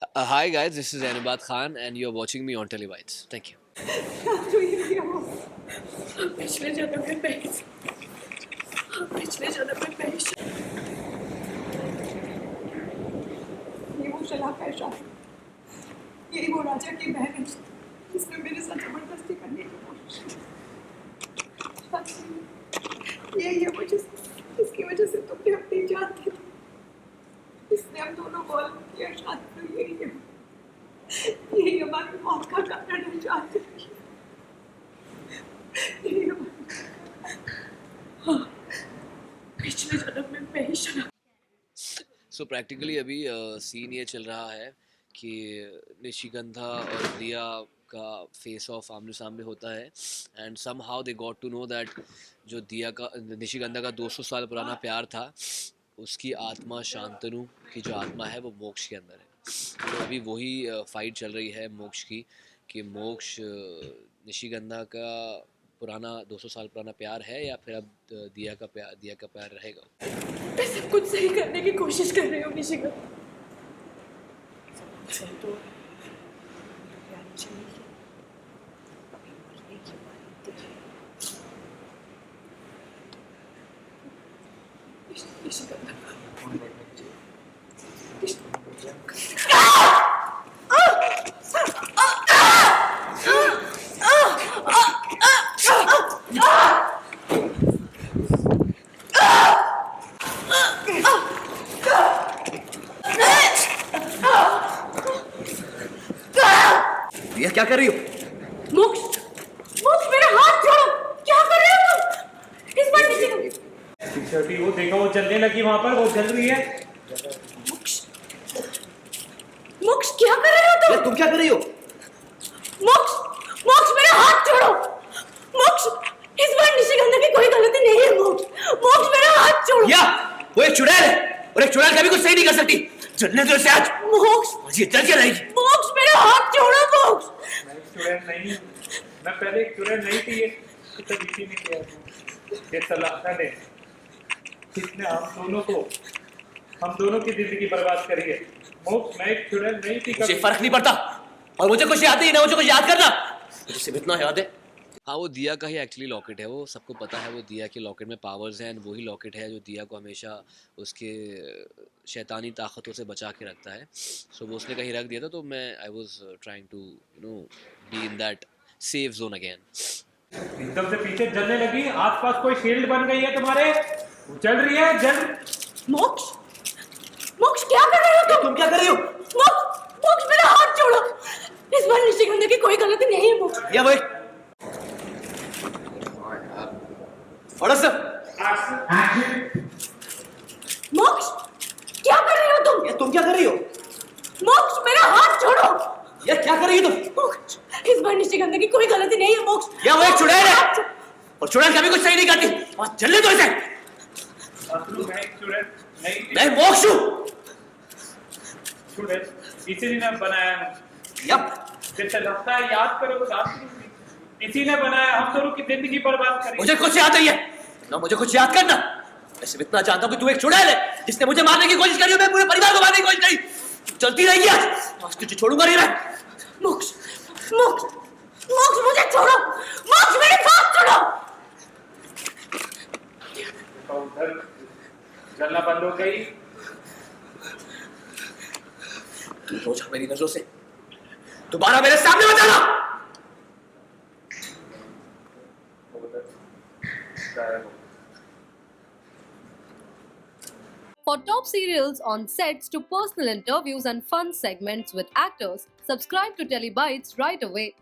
Hi guys, this is Anubad Khan and you're watching me on Telebytes. Thank you. पिछले जन्म में पेश पिछले जन्म में पेश ये वो शला पेशा है, यही वो राजा की बहन है जिसने मेरे साथ जबरदस्ती करने की कोशिश की। यही है वो जिसकी वजह से तुम भी अपनी जान दे दी, इसने हम दोनों को अलग किया। शायद तो यही हमारी मौत का कारण है। शायद यही पिछले जन्म में पेश So practically अभी सीन ये चल रहा है कि निशिगंधा और दिया का फेस ऑफ आमने सामने होता है and somehow they got to know that जो दिया का निशिगंधा का 200 साल पुराना प्यार था, उसकी आत्मा शांतनु की जो आत्मा है वो मोक्ष के अंदर है। तो अभी वही फाइट चल रही है मोक्ष की कि मोक्ष निशिगंधा का पुराना 200 साल पुराना प्यार है या फिर अब दिया का प्यार रहेगा। मैं सब कुछ सही करने की कोशिश कर रही हूँ निशिगंधा। तो दिया क्या कर रही हो? मोक्ष, मोक्ष मेरा हाथ छोड़ो। क्या कर रहे हो तुम? इस बार छोटी वो देखो, वो जलने लगी वहां पर, वो जल रही है। मोक्ष, मोक्ष क्या कर रहे हो तुम? तुम क्या कर रही हो? मोक्ष, मोक्ष मेरा हाथ छोड़ो। मोक्ष, इस बार निशिगंधा की कोई गलती नहीं है। मोक्ष, मोक्ष मेरा हाथ छोड़ो। या वो एक चुड़ैल है और एक चुड़ैल कभी कुछ सही नहीं कर सकती। जलने दो इसे आज। मोक्ष, ये जल के रहेगी। मोक्ष मेरा हाथ छोड़ो। मोक्ष, मैं एक चुड़ैल नहीं, मैं पहले एक चुड़ैल नहीं थी। ये तो बीती नहीं किया ये सलाह ने, इसने हम दोनों की जिंदगी बर्बाद करी है। मोक्ष, मैं एक चुड़ैल नहीं थी। मुझे फर्क नहीं पड़ता और मुझे कुछ याद नहीं, ना मुझे कुछ याद करना। मुझे सिर्फ इतना याद है, हाँ वो दिया का ही एक्चुअली लॉकेट है, वो सबको पता है। वो दिया के लॉकेट में पावर्स हैं एंड वही लॉकेट है जो दिया को हमेशा उसके शैतानी ताकतों से बचा के रखता है। सो वो उसने कहीं रख दिया था, तो मैं I was trying to be in that safe zone again. एकदम से पीछे जलने लगी, आसपास कोई शील्ड बन गई है तुम्हारे, जल रही है। मोक्ष, मोक्ष क्या कर रहे हो तुम क्या कर रही हो? मोक्ष, मोक्ष मेरा हाथ छोड़ो। इस बार निशिगंधा की कोई गलती नहीं है। मोक्ष, या भाई और सब मोक्ष क्या कर रहे हो तुम? ये तुम क्या कर रही हो? मोक्ष मेरा हाथ छोड़ो। ये क्या कर रही हो तुम? मोक्ष, इस बार निशिगंधा की कोई गलती नहीं है। मोक्ष, या वो एक चुड़ैल है और चुड़ैल कभी कुछ सही नहीं करती। और जलने दो इसे। मैं एक चुड़ैल नहीं थी। मैं मोक्ष हूँ। चुड़ैल इसी ने बनाया है। यप, जैसे लगता है, याद करो, इसी ने बनाया। हम दोनों की जिंदगी बर्बाद करी। मुझे कुछ याद नहीं है, ना मुझे कुछ याद करना। मैं सिर्फ इतना जानता हूँ कि तू एक चुड़ैल है जिसने मुझे मारने की कोशिश करी और मैं पूरे परिवार को मारने की कोशिश करी। चलती रहेगी आज तुझे छोड़ूंगा नहीं मैं। मोक्ष, मोक्ष, मोक्ष मुझे छोड़ो। मोक्ष मेरे हाथ छोड़ो। उधर जलना बंद हो गई। तू रोज मेरी नजरों से दोबारा मेरे सामने मत आना। For top serials on sets to personal interviews and fun segments with actors, subscribe to Telebytes right away.